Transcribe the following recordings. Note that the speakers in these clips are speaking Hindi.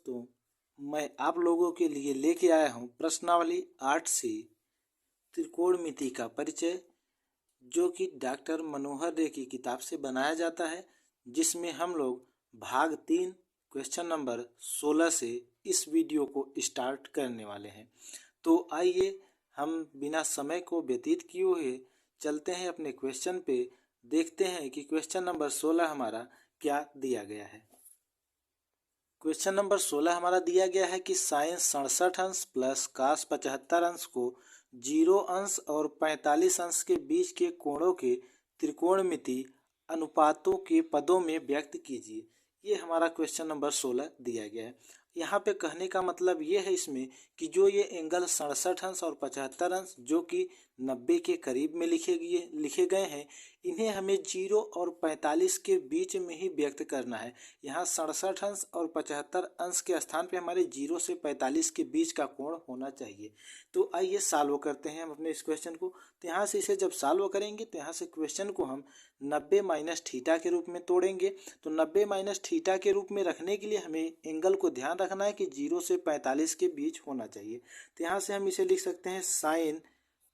दोस्तों, मैं आप लोगों के लिए लेके आया हूँ प्रश्नावली 8 से त्रिकोणमिति का परिचय, जो कि डॉक्टर मनोहर रे की किताब से बनाया जाता है, जिसमें हम लोग भाग 3 क्वेश्चन नंबर 16 से इस वीडियो को स्टार्ट करने वाले हैं। तो आइए हम बिना समय को व्यतीत किए हुए चलते हैं अपने क्वेश्चन पे, देखते हैं कि क्वेश्चन नंबर 16 हमारा क्या दिया गया है। क्वेश्चन नंबर 16 हमारा दिया गया है कि साइन 67 अंश प्लस कास 75 अंश को 0 अंश और 45 अंश के बीच के कोणों के त्रिकोणमिति अनुपातों के पदों में व्यक्त कीजिए। ये हमारा क्वेश्चन नंबर 16 दिया गया है। यहाँ पे कहने का मतलब ये है इसमें कि जो ये एंगल 67 अंश और 75 अंश जो कि 90 के करीब में लिखे गए हैं, इन्हें हमें 0 और 45 के बीच में ही व्यक्त करना है। यहाँ 67 अंश और 75 अंश के स्थान पे हमारे 0 से 45 के बीच का कोण होना चाहिए। तो आइए सॉल्व करते हैं हम अपने इस क्वेश्चन को। तो यहाँ से इसे जब सॉल्व करेंगे तो यहाँ से क्वेश्चन को हम 90 माइनस थीटा के रूप में तोड़ेंगे। तो 90 माइनस थीटा के रूप में रखने के लिए हमें एंगल को ध्यान रखना है कि 0 से 45 के बीच होना चाहिए। तो यहाँ से हम इसे लिख सकते हैं साइन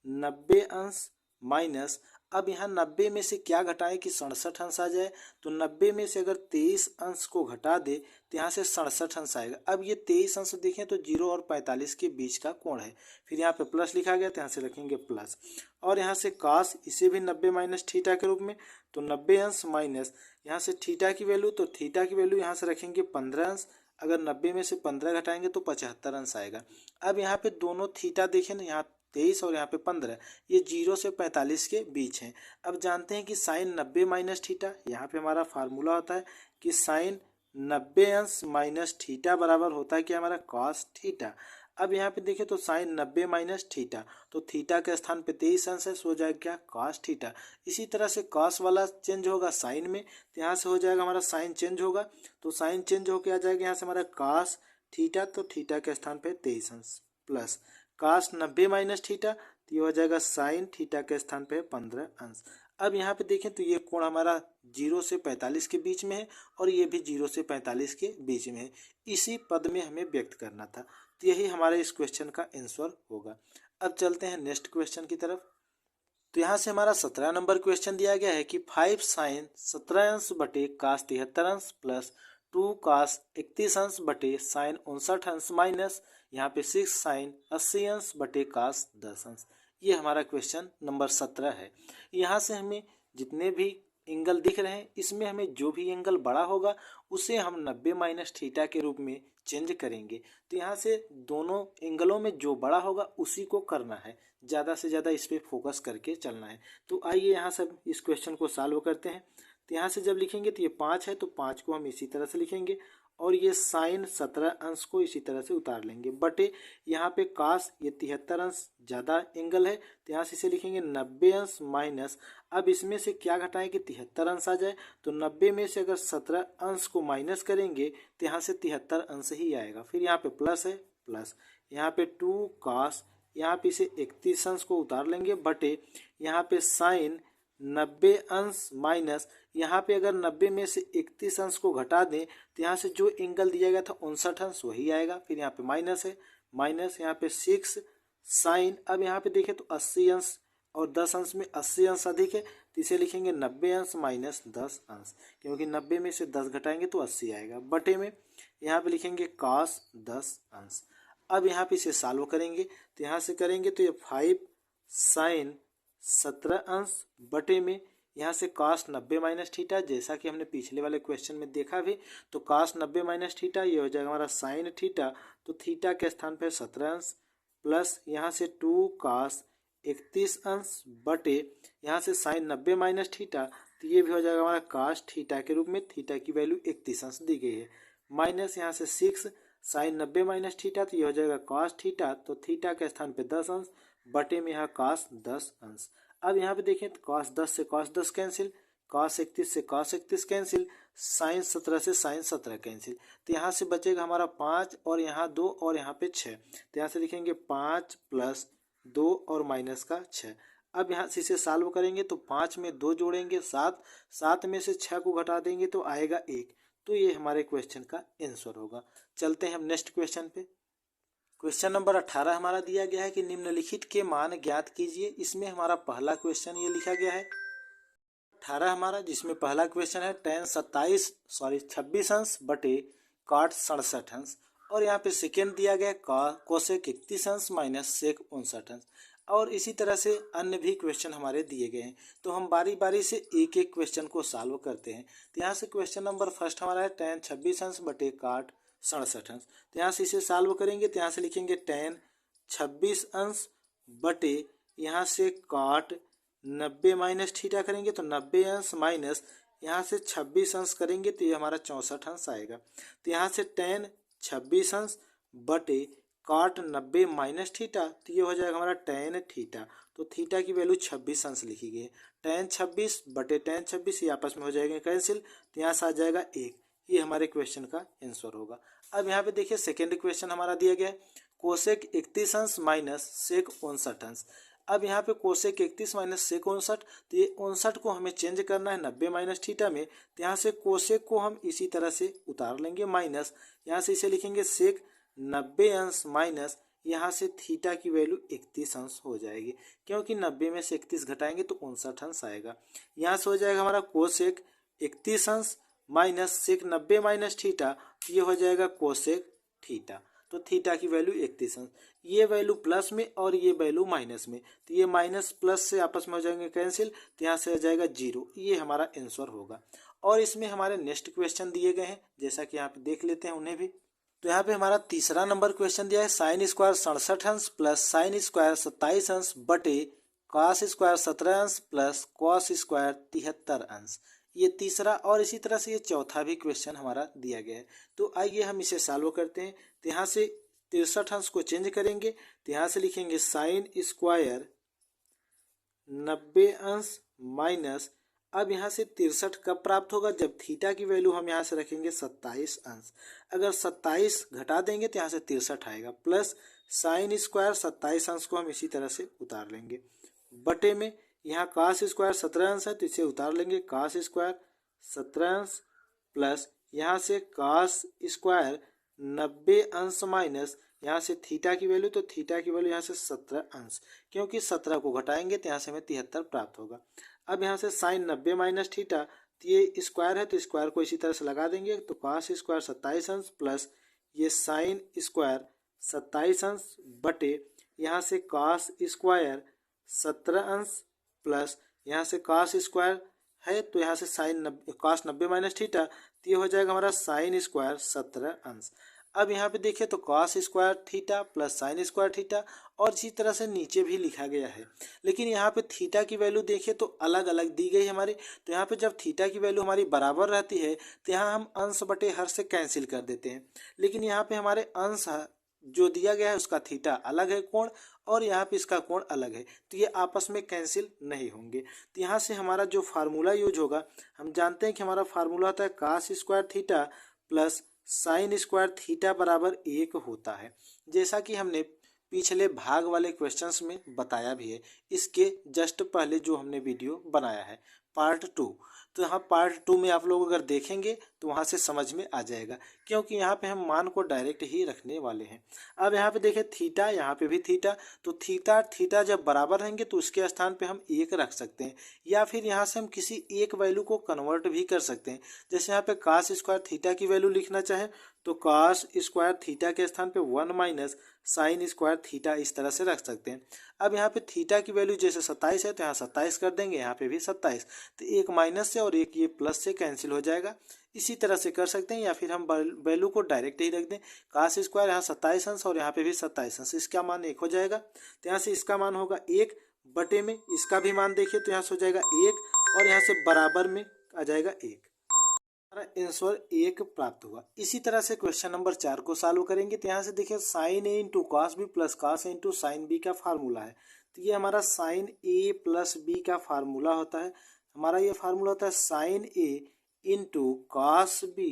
90 अंश माइनस, अब यहाँ 90 में से क्या घटाएं कि 67 अंश आ जाए। तो 90 में से अगर 23 अंश को घटा दे तो यहाँ से 67 अंश आएगा। अब ये 23 अंश देखें तो 0 और 45 के बीच का कोण है। फिर यहाँ पे प्लस लिखा गया तो यहाँ से रखेंगे प्लस, और यहाँ से कास इसे भी 90 माइनस थीटा के रूप में। तो 90 अंश माइनस यहाँ से थीटा की वैल्यू, तो थीटा की वैल्यू यहाँ से रखेंगे 15 अंश। अगर 90 में से 15 घटाएंगे तो 75 अंश आएगा। अब यहाँ पे दोनों थीटा देखें ना, यहाँ 23 और यहाँ पे 15, ये 0 से 45 के बीच हैं। अब जानते हैं कि साइन 90 माइनस थीटा, यहाँ पे हमारा फार्मूला होता है कि साइन 90 अंश माइनस थीटा बराबर होता है कि हमारा कॉस थीटा। अब यहाँ पे देखें तो साइन 90 माइनस थीटा, तो थीटा के स्थान पे 23 अंश है, सो जाएगा क्या कॉस थीटा। इसी तरह से कॉस वाला चेंज होगा साइन में, तो यहाँ से हो जाएगा हमारा साइन चेंज होगा, तो साइन चेंज होकर आ जाएगा यहाँ से हमारा कॉस थीटा, तो थीटा के स्थान पे 23 अंश प्लस कास 90 माइनस थीटा, तो ये हो जाएगा साइन थीटा के स्थान पे 15 अंश। अब यहाँ पे देखें तो ये कोण हमारा 0 से 45 के बीच में है और ये भी 0 से 45 के बीच में है। इसी पद में हमें व्यक्त करना था, तो यही हमारे इस क्वेश्चन का आंसर होगा। अब चलते हैं नेक्स्ट क्वेश्चन की तरफ। तो यहाँ से हमारा 17 नंबर क्वेश्चन दिया गया है कि 5 साइन 17 अंश बटे कास 73 अंश प्लस 2 कास 31 अंश बटे साइन 59 अंश माइनस यहाँ पे 6 साइन 80 अंश बटे कास 10 अंश। ये हमारा क्वेश्चन नंबर 17 है। यहाँ से हमें जितने भी एंगल दिख रहे हैं, इसमें हमें जो भी एंगल बड़ा होगा उसे हम 90 माइनस थीटा के रूप में चेंज करेंगे। तो यहाँ से दोनों एंगलों में जो बड़ा होगा उसी को करना है, ज़्यादा से ज़्यादा इस पर फोकस करके चलना है। तो आइए यहाँ से इस क्वेश्चन को सॉल्व करते हैं। तो यहाँ से जब लिखेंगे तो ये 5 है, तो 5 को हम इसी तरह से लिखेंगे और ये साइन 17 अंश को इसी तरह से उतार लेंगे बटे यहाँ पे कास ये 73 अंश ज़्यादा एंगल है, तो यहाँ से इसे लिखेंगे 90 अंश माइनस, अब इसमें से क्या घटाएं कि 73 अंश आ जाए। तो 90 में से अगर 17 अंश को माइनस करेंगे तो यहाँ से 73 अंश ही आएगा। फिर यहाँ पे प्लस है, प्लस यहाँ पे 2 कास, यहाँ पे इसे 31 अंश को उतार लेंगे बटे यहाँ पे साइन 90 अंश माइनस, यहाँ पे अगर 90 में से 31 अंश को घटा दें तो यहाँ से जो एंगल दिया गया था 59 अंश वही आएगा। फिर यहाँ पे माइनस है, माइनस यहाँ पे 6 साइन, अब यहाँ पे देखें तो 80 अंश और 10 अंश में 80 अंश अधिक है, तो इसे लिखेंगे 90 अंश माइनस 10 अंश, क्योंकि 90 में से 10 घटाएंगे तो 80 आएगा बटे में यहाँ पे लिखेंगे cos 10 अंश। अब यहाँ पे इसे सॉल्व करेंगे, तो यहाँ से करेंगे तो ये 5 साइन 17 अंश बटे में यहाँ से cos 90 माइनस थीटा, जैसा कि हमने पिछले वाले क्वेश्चन में देखा भी, तो cos 90 माइनस थीटा ये हो जाएगा हमारा साइन थीटा, तो थीटा के स्थान पर 17 अंश प्लस यहाँ से 2 cos 31 अंश बटे यहाँ से साइन 90 माइनस थीटा, तो ये भी हो जाएगा हमारा cos थीटा के रूप में, थीटा की वैल्यू 31 अंश दी गई है, माइनस यहाँ से 6 साइन 90 माइनस थीटा, तो ये हो जाएगा cos थीटा, तो थीटा के स्थान पे 10 अंश बटे में यहाँ cos 10 अंश। अब यहाँ पे देखें तो cos 10 से cos 10 कैंसिल, cos 31 से cos 31 कैंसिल, साइन 17 से साइन 17 कैंसिल, तो यहाँ से बचेगा हमारा 5 और यहाँ 2 और यहाँ पे 6, तो यहाँ से लिखेंगे 5 प्लस 2 और माइनस का 6। अब यहाँ से इसे सॉल्व करेंगे तो 5 में 2 जोड़ेंगे 7, 7 में से 6 को घटा देंगे तो आएगा 1, तो ये हमारे क्वेश्चन का आंसर होगा। चलते हैं हम नेक्स्ट क्वेश्चन पे। क्वेश्चन नंबर 18 हमारा दिया गया है कि निम्नलिखित के मान ज्ञात कीजिए। इसमें हमारा पहला क्वेश्चन ये लिखा गया है 18 हमारा, जिसमें पहला क्वेश्चन है tan 26 अंश बटे cot 67 अंश, और यहाँ पे सेकेंड दिया गया कोसेक 31 अंश माइनस सेक 59 अंश, और इसी तरह से अन्य भी क्वेश्चन हमारे दिए गए हैं। तो हम बारी बारी से एक एक क्वेश्चन को सॉल्व करते हैं। तो यहाँ से क्वेश्चन नंबर फर्स्ट हमारा है tan 26 अंश बटे cot 67 अंश। तो यहाँ से इसे सॉल्व करेंगे तो यहाँ से लिखेंगे tan 26 अंश बटे यहाँ से cot 90 माइनस थीटा करेंगे तो 90 अंश माइनस यहाँ से 26 अंश करेंगे तो ये हमारा 64 अंश आएगा। तो यहाँ से tan 26 अंश बटे cot 90 माइनस थीटा, तो ये हो जाएगा हमारा tan थीटा। तो थीटा की वैल्यू 26 अंश लिखी गई है। tan 26 बटे tan 26 ये आपस में हो जाएगा कैंसिल, तो यहाँ से आ जाएगा 1। ये हमारे क्वेश्चन का आंसर होगा। अब यहाँ पे देखिए सेकेंड क्वेश्चन हमारा दिया गया है कोसेक 31 अंश माइनस सेक 59 अंश। अब यहाँ पे कोसेक 31 माइनस सेक 59, तो ये 59 को हमें चेंज करना है 90 माइनस थीटा में। तो यहाँ से कोसेक को हम इसी तरह से उतार लेंगे माइनस, यहाँ से इसे लिखेंगे सेक 90 अंश माइनस यहाँ से थीटा की वैल्यू 31 अंश हो जाएगी, क्योंकि 90 में से 31 घटाएंगे तो 59 अंश आएगा। यहाँ से हो जाएगा हमारा कोसेक 31 अंश माइनस सेक 90 माइनस थीटा, तो ये हो जाएगा कोसेक थीटा। तो थीटा की वैल्यू 31 अंश, ये वैल्यू प्लस में और ये वैल्यू माइनस में, तो ये माइनस प्लस से आपस में हो जाएंगे कैंसिल, तो यहाँ से आ जाएगा 0। ये हमारा आंसर होगा। और इसमें हमारे नेक्स्ट क्वेश्चन दिए गए हैं, जैसा कि यहाँ पे देख लेते हैं उन्हें भी। तो यहाँ पे हमारा तीसरा नंबर क्वेश्चन दिया है साइन स्क्वायर 67 अंश प्लस साइन स्क्वायर 27 अंश बटे कॉस स्क्वायर 17 अंश प्लस कॉस स्क्वायर 73 अंश। ये तीसरा और इसी तरह से ये चौथा भी क्वेश्चन हमारा दिया गया है। तो आइए हम इसे सॉल्व करते हैं। तो यहाँ से 63 अंश को चेंज करेंगे, तो यहाँ से लिखेंगे साइन स्क्वायर 90 अंश माइनस, अब यहाँ से 63 कब प्राप्त होगा, जब थीटा की वैल्यू हम यहाँ से रखेंगे 27 अंश। अगर 27 घटा देंगे तो यहाँ से 63 आएगा, प्लस साइन स्क्वायर 27 अंश को हम इसी तरह से उतार लेंगे बटे में यहाँ कास स्क्वायर 17 अंश है तो इसे उतार लेंगे कास स्क्वायर 17 अंश प्लस यहाँ से कास स्क्वायर 90 अंश माइनस यहाँ से थीटा की वैल्यू, तो थीटा की वैल्यू यहाँ से 17 अंश, क्योंकि 17 को घटाएंगे तो यहाँ से हमें 73 प्राप्त होगा। अब यहाँ से साइन 90 माइनस थीटा, तो ये स्क्वायर है तो स्क्वायर को इसी तरह से लगा देंगे, तो कास स्क्वायर 27 अंश प्लस ये साइन स्क्वायर 27 अंश बटे यहाँ से कास स्क्वायर 17 अंश प्लस यहाँ से कास स्क्वायर है तो यहाँ से साइन कास 90 माइनस थीटा, तो ये हो जाएगा हमारा साइन स्क्वायर 17 अंश। अब यहाँ पे देखिए तो cos square theta plus sine square theta, और इसी तरह से नीचे भी लिखा गया है, लेकिन यहाँ पे थीटा की वैल्यू देखिए तो अलग अलग दी गई हमारी। तो यहाँ पे जब थीटा की वैल्यू हमारी बराबर रहती है तो यहाँ हम अंश बटे हर से कैंसिल कर देते हैं, लेकिन यहाँ पे हमारे अंश जो दिया गया है उसका थीटा अलग है कोण, और यहाँ पे इसका कोण अलग है, तो ये आपस में कैंसिल नहीं होंगे। तो यहाँ से हमारा जो फार्मूला यूज होगा, हम जानते हैं कि हमारा फार्मूला होता है cos square theta plus sine square theta बराबर 1 होता है, जैसा कि हमने पिछले भाग वाले क्वेश्चंस में बताया भी है। इसके जस्ट पहले जो हमने वीडियो बनाया है पार्ट 2, तो यहाँ पार्ट 2 में आप लोग अगर देखेंगे तो वहाँ से समझ में आ जाएगा, क्योंकि यहाँ पे हम मान को डायरेक्ट ही रखने वाले हैं। अब यहाँ पे देखें थीटा, यहाँ पे भी थीटा, तो थीटा जब बराबर रहेंगे तो उसके स्थान पे हम 1 रख सकते हैं, या फिर यहाँ से हम किसी एक वैल्यू को कन्वर्ट भी कर सकते हैं। जैसे यहाँ पे कास स्क्वायर थीटा की वैल्यू लिखना चाहे तो कास स्क्वायर थीटा के स्थान पे 1 माइनस साइन स्क्वायर थीटा इस तरह से रख सकते हैं। अब यहाँ पे थीटा की वैल्यू जैसे 27 है तो यहाँ 27 कर देंगे, यहाँ पे भी 27, तो एक माइनस से और एक ये प्लस से कैंसिल हो जाएगा। इसी तरह से कर सकते हैं, या फिर हम वैल्यू को डायरेक्ट ही रख दें, कास स्क्वायर यहाँ 27 अंश और यहाँ पे भी 27 अंश, इसका मान 1 हो जाएगा। तो यहाँ से इसका मान होगा 1 बटे में इसका भी मान देखिए तो यहाँ से हो जाएगा 1, और यहाँ से बराबर में आ जाएगा 1। हमारा आंसर 1 प्राप्त हुआ। इसी तरह से क्वेश्चन नंबर 4 को सॉल्व करेंगे। तो यहाँ से देखिए sine A into cos B plus cos A into sine B का फार्मूला है। तो ये हमारा साइन ए प्लस बी का फार्मूला होता है। हमारा ये फार्मूला होता है sine A into cos B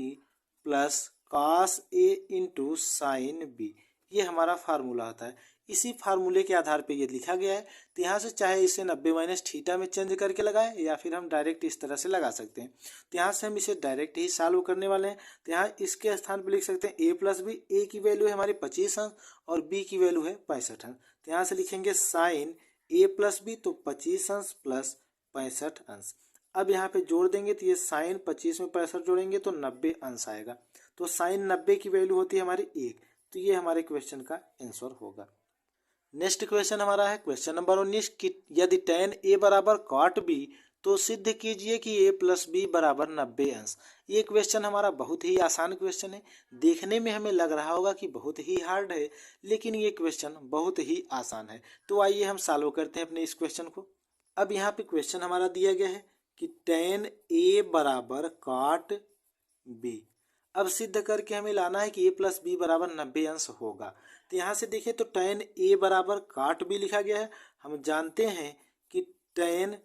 plus cos A into sine B. ये हमारा फार्मूला होता है। इसी फार्मूले के आधार पे ये लिखा गया है। तो यहाँ से चाहे इसे 90 माइनस थीटा में चेंज करके लगाएं या फिर हम डायरेक्ट इस तरह से लगा सकते हैं। तो यहाँ से हम इसे डायरेक्ट ही सॉल्व करने वाले हैं। तो यहाँ इसके स्थान पर लिख सकते हैं a प्लस बी। ए की वैल्यू है हमारी 25 अंश और बी की वैल्यू है 65 अंश। तो यहाँ से लिखेंगे साइन a प्लस बी, तो 25 अंश प्लस 65 अंश। अब यहाँ पे जोड़ देंगे तो ये साइन 25 में 65 जोड़ेंगे तो 90 अंश आएगा। तो साइन 90 की वैल्यू होती है हमारी 1। तो ये हमारे क्वेश्चन का आंसर होगा। नेक्स्ट क्वेश्चन हमारा है क्वेश्चन नंबर 19 कि यदि tan a बराबर cot b तो सिद्ध कीजिए कि a प्लस बी बराबर 90 अंश। ये क्वेश्चन हमारा बहुत ही आसान क्वेश्चन है। देखने में हमें लग रहा होगा कि बहुत ही हार्ड है, लेकिन ये क्वेश्चन बहुत ही आसान है। तो आइए हम सॉल्व करते हैं अपने इस क्वेश्चन को। अब यहाँ पे क्वेश्चन हमारा दिया गया है कि tan a बराबर cot b। अब सिद्ध करके हमें लाना है कि a प्लस बी बराबर 90 अंश होगा। तो यहाँ से देखिए तो tan a बराबर cot b लिखा गया है। हम जानते हैं कि tan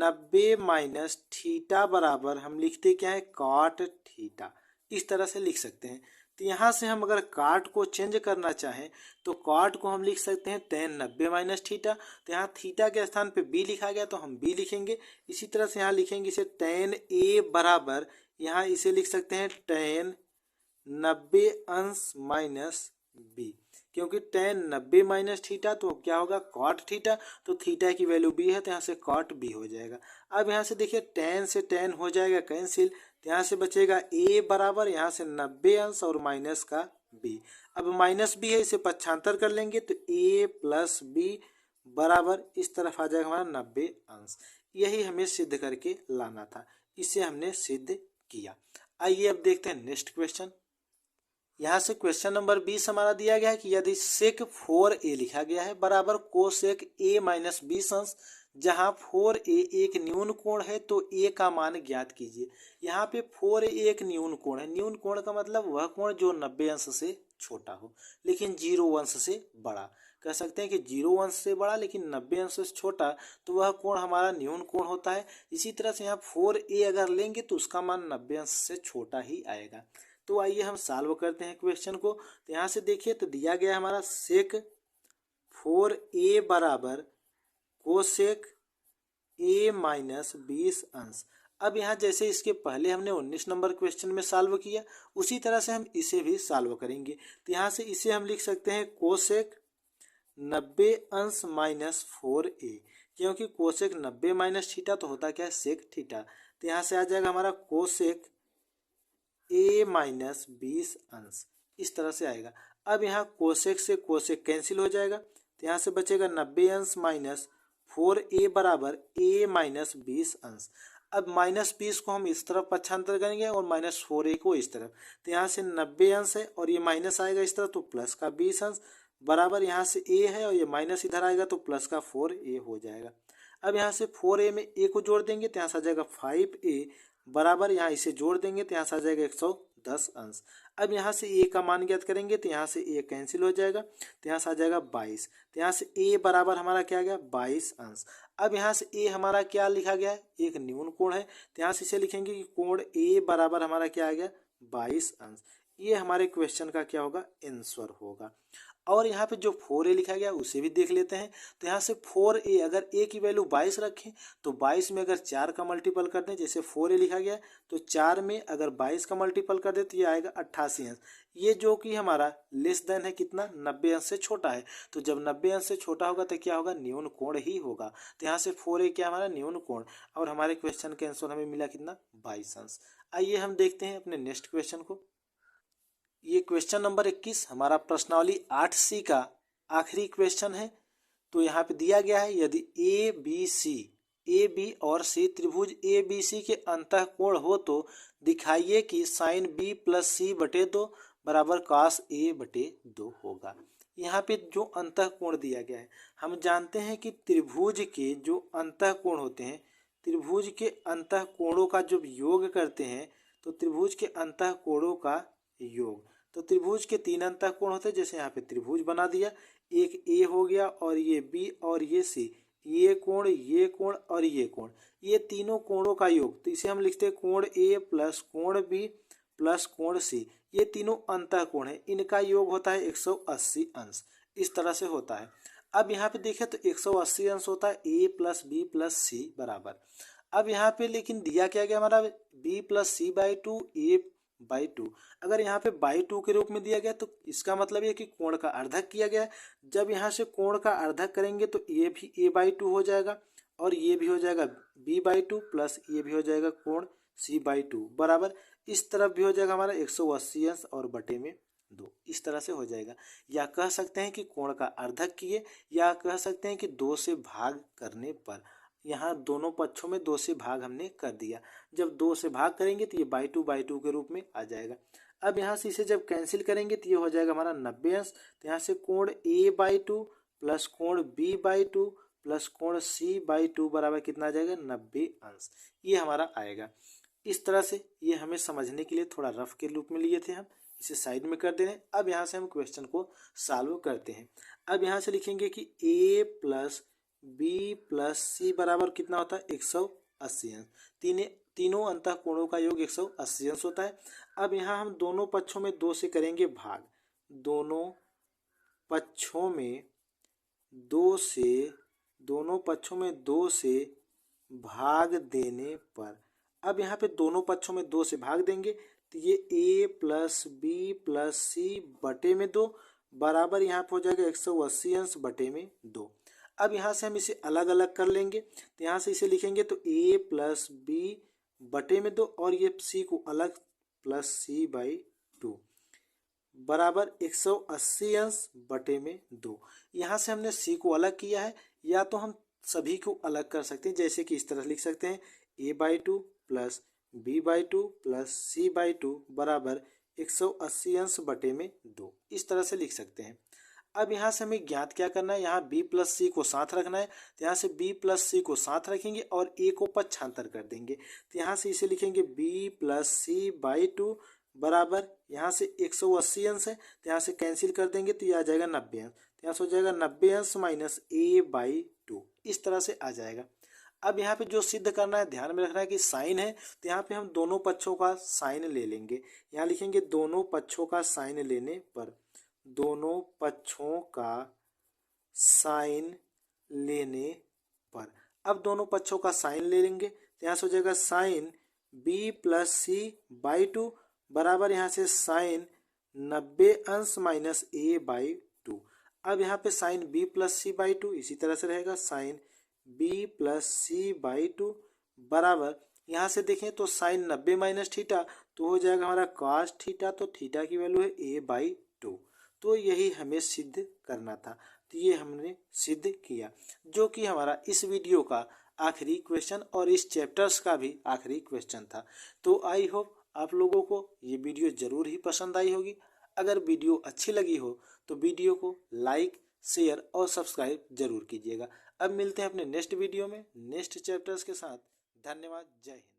90 माइनस थीटा बराबर हम लिखते क्या है cot थीटा। इस तरह से लिख सकते हैं। तो यहाँ से हम अगर cot को चेंज करना चाहें तो cot को हम लिख सकते हैं tan 90 माइनस थीटा। तो यहाँ थीटा के स्थान पे b लिखा गया तो हम b लिखेंगे। इसी तरह से यहाँ लिखेंगे इसे tan a बराबर, यहाँ इसे लिख सकते हैं tan 90 अंश माइनस b, क्योंकि tan 90 माइनस थीटा तो क्या होगा cot थीटा। तो थीटा की वैल्यू b है तो यहाँ से cot b हो जाएगा। अब यहाँ से देखिए tan से tan हो जाएगा कैंसिल। तो यहाँ से बचेगा a बराबर यहाँ से 90 अंश और माइनस का b। अब माइनस b है, इसे पक्षांतर कर लेंगे तो a प्लस b बराबर इस तरफ आ जाएगा हमारा 90 अंश। यही हमें सिद्ध करके लाना था, इसे हमने सिद्ध किया। आइए अब देखते हैं नेक्स्ट क्वेश्चन। यहाँ से क्वेश्चन नंबर 20 हमारा दिया गया है कि यदि सेक 4a लिखा गया है बराबर कोसेक a माइनस 20 अंश, जहाँ 4a एक न्यून कोण है तो a का मान ज्ञात कीजिए। यहाँ पे 4a एक न्यून कोण है। न्यून कोण का मतलब वह कोण जो 90 अंश से छोटा हो लेकिन 0 अंश से बड़ा। कह सकते हैं कि 0 अंश से बड़ा लेकिन 90 अंश से छोटा, तो वह कोण हमारा न्यून कोण होता है। इसी तरह से यहाँ 4a अगर लेंगे तो उसका मान 90 अंश से छोटा ही आएगा। तो आइए हम सॉल्व करते हैं क्वेश्चन को। तो यहाँ से देखिए तो दिया गया हमारा सेक 4a बराबर कोसेक a माइनस 20 अंश। अब यहाँ जैसे इसके पहले हमने 19 नंबर क्वेश्चन में सॉल्व किया, उसी तरह से हम इसे भी सॉल्व करेंगे। तो यहाँ से इसे हम लिख सकते हैं कोसेक 90 अंश माइनस 4a, क्योंकि कोसेक 90 माइनस थीटा तो होता क्या है सेक थीटा। तो यहाँ से आ जाएगा हमारा कोसेक a माइनस 20 अंश, इस तरह से आएगा। अब यहाँ कोसेक से कोसेक कैंसिल हो जाएगा तो यहाँ से बचेगा 90 अंश माइनस 4a बराबर a माइनस 20 अंश। अब माइनस 20 को हम इस तरफ पक्षांतर करेंगे और माइनस 4a को इस तरफ। तो यहाँ से 90 अंश है और ये माइनस आएगा इस तरफ तो प्लस का 20 अंश बराबर यहाँ से a है और ये माइनस इधर आएगा तो प्लस का 4a हो जाएगा। अब यहाँ से 4a में a को जोड़ देंगे तो यहाँ से आ जाएगा 5a बराबर, यहाँ इसे जोड़ देंगे तो यहाँ से आ जाएगा 110 अंश। अब यहाँ से a का मान ज्ञात करेंगे तो यहाँ से a कैंसिल हो जाएगा तो यहाँ से आ जाएगा 22। तो यहाँ से a बराबर हमारा क्या आ गया 22 अंश। अब यहाँ से a हमारा क्या लिखा गया है एक न्यून कोण है, तो यहाँ से इसे लिखेंगे कि कोण a बराबर हमारा क्या आ गया 22 अंश। ये हमारे क्वेश्चन का क्या होगा आंसर होगा। और यहाँ पे जो 4a लिखा गया उसे भी देख लेते हैं। तो यहाँ से 4a अगर a की वैल्यू 22 रखें तो 22 में अगर 4 का मल्टीपल कर दें, जैसे 4a लिखा गया तो 4 में अगर 22 का मल्टीपल कर दें तो ये आएगा 88 अंश। ये जो कि हमारा लेस देन है कितना 90 अंश से छोटा है। तो जब 90 अंश से छोटा होगा तो क्या होगा न्यून कोण ही होगा। तो यहाँ से 4a क्या हमारा न्यून कोण, और हमारे क्वेश्चन के आंसर हमें मिला कितना 22 अंश। आइए हम देखते हैं अपने नेक्स्ट क्वेश्चन को। ये क्वेश्चन नंबर 21 हमारा प्रश्नावली 8C का आखिरी क्वेश्चन है। तो यहाँ पे दिया गया है यदि ए बी और सी त्रिभुज ए बी सी के अंतःकोण हो तो दिखाइए कि साइन बी प्लस सी बटे 2 बराबर कॉस ए बटे 2 होगा। यहाँ पे जो अंतःकोण दिया गया है, हम जानते हैं कि त्रिभुज के जो अंतःकोण होते हैं, त्रिभुज के अंतःकोणों का जब योग करते हैं तो त्रिभुज के अंतःकोणों का योग, तो त्रिभुज के 3 अंतःकोण होते हैं। जैसे यहाँ पे त्रिभुज बना दिया, एक ए हो गया और ये बी और ये सी, ये कोण और ये कोण, ये तीनों कोणों का योग, तो इसे हम लिखते हैं कोण ए प्लस कोण बी प्लस कोण सी, ये तीनों अंतःकोण है, इनका योग होता है 180 अंश। इस तरह से होता है। अब यहाँ पे देखें तो 180 अंश होता है a प्लस बी प्लस सी बराबर। अब यहाँ पे लेकिन दिया क्या गया हमारा b plus c by two a by two. अगर यहाँ पे बाई टू के रूप में दिया गया तो इसका मतलब ये कि कोण का अर्धक किया गया है। जब यहाँ से कोण का अर्धक करेंगे तो ये भी a बाई टू हो जाएगा और ये भी हो जाएगा b बाई टू प्लस ये भी हो जाएगा कोण c बाई टू बराबर। इस तरफ भी हो जाएगा हमारा 180 अंश और बटे में 2। इस तरह से हो जाएगा। या कह सकते हैं कि कोण का अर्धक किए, या कह सकते हैं कि 2 से भाग करने पर। यहाँ दोनों पक्षों में 2 से भाग हमने कर दिया। जब 2 से भाग करेंगे तो ये बाई टू के रूप में आ जाएगा। अब यहाँ से इसे जब कैंसिल करेंगे तो ये हो जाएगा हमारा 90 अंश। तो यहाँ से कोण a बाई टू प्लस कोण b बाई टू प्लस कोण c बाई टू बराबर कितना आ जाएगा 90 अंश। ये हमारा आएगा। इस तरह से ये हमें समझने के लिए थोड़ा रफ के रूप में लिए थे, हम इसे साइड में कर दे रहे हैं। अब यहाँ से हम क्वेश्चन को सॉल्व करते हैं। अब यहाँ से लिखेंगे कि a प्लस बी प्लस सी बराबर कितना होता है 180 अंश। तीनों अंतःकोणों का योग 180 अंश होता है। अब यहाँ हम दोनों पक्षों में 2 से करेंगे भाग। दोनों पक्षों में 2 से भाग देने पर, अब यहाँ पे दोनों पक्षों में 2 से भाग देंगे तो ये a प्लस बी प्लस सी बटे में 2 बराबर यहाँ पे हो जाएगा 180 अंश बटे में 2। अब यहाँ से हम इसे अलग अलग कर लेंगे। तो यहाँ से इसे लिखेंगे तो a प्लस बी बटे में 2 और ये c को अलग प्लस c बाई टू बराबर 180 अंश बटे में 2। यहाँ से हमने c को अलग किया है, या तो हम सभी को अलग कर सकते हैं, जैसे कि इस तरह लिख सकते हैं a by two plus b by two plus c by two बराबर 180 अंश बटे में 2। इस तरह से लिख सकते हैं। अब यहाँ से हमें ज्ञात क्या करना है, यहाँ b प्लस सी को साथ रखना है। तो यहाँ से b प्लस सी को साथ रखेंगे और a को पक्षांतर कर देंगे। तो यहाँ से इसे लिखेंगे b plus c by two बराबर, यहाँ से 180 अंश है तो यहाँ से कैंसिल कर देंगे तो ये आ जाएगा 90 अंश। तो यहाँ से हो जाएगा 90 अंश माइनस a बाई टू। इस तरह से आ जाएगा। अब यहाँ पे जो सिद्ध करना है, ध्यान में रखना है कि साइन है तो यहाँ पे हम दोनों पक्षों का साइन ले लेंगे। यहाँ लिखेंगे दोनों पक्षों का साइन लेने पर, दोनों पक्षों का साइन लेने पर। अब दोनों पक्षों का साइन ले लेंगे तो यहाँ से हो जाएगा sine b plus c by two बराबर यहाँ से साइन 90 अंश माइनस a बाई टू। अब यहाँ पे sine b plus c by two इसी तरह से रहेगा sine b plus c by two बराबर, यहाँ से देखें तो साइन 90 माइनस थीटा तो हो जाएगा हमारा कॉस थीटा। तो थीटा की वैल्यू है a बाई टू। तो यही हमें सिद्ध करना था। तो ये हमने सिद्ध किया, जो कि हमारा इस वीडियो का आखिरी क्वेश्चन और इस चैप्टर्स का भी आखिरी क्वेश्चन था। तो आई होप आप लोगों को ये वीडियो ज़रूर ही पसंद आई होगी। अगर वीडियो अच्छी लगी हो तो वीडियो को लाइक, शेयर और सब्सक्राइब जरूर कीजिएगा। अब मिलते हैं अपने नेक्स्ट वीडियो में नेक्स्ट चैप्टर्स के साथ। धन्यवाद। जय हिंद।